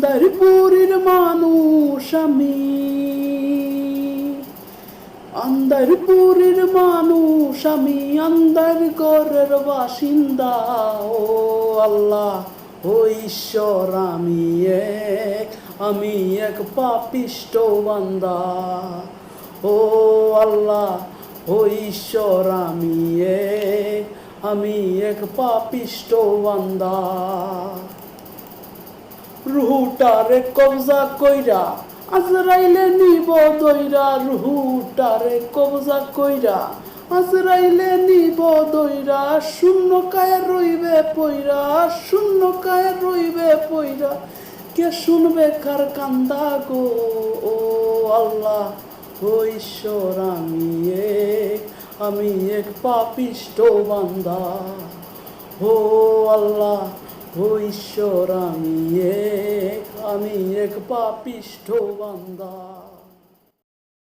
আন্দারপুরের মানুষ আমি, আন্দারপুরের মানুষ আমি, আন্দার ঘরের বাসিন্দা। ও আল্লাহ, ও ঈশ্বর, আমি এক পাপিষ্ঠ বান্দা। ও আল্লাহ, ও ঈশ্বর, আমি এক পাপিষ্ঠ বান্দা। রুহুটারে কবজা কইরা আজরাইলে নিব দইরা, রুহুটারে কবজা কইরা আজরাইলে নিব দইরা। শূন্য কায়ে রইবে পইরা, শূন্য কায়ে রইবে পইরা, কে শুনবে কার কান্দা গো। ও আল্লাহ, ও ঈশ্বর, আমি এক পাপিষ্ঠ বান্দা। ও আল্লাহ, ও ঈশ্বর, আমি এক পাপিষ্ঠ বান্দা।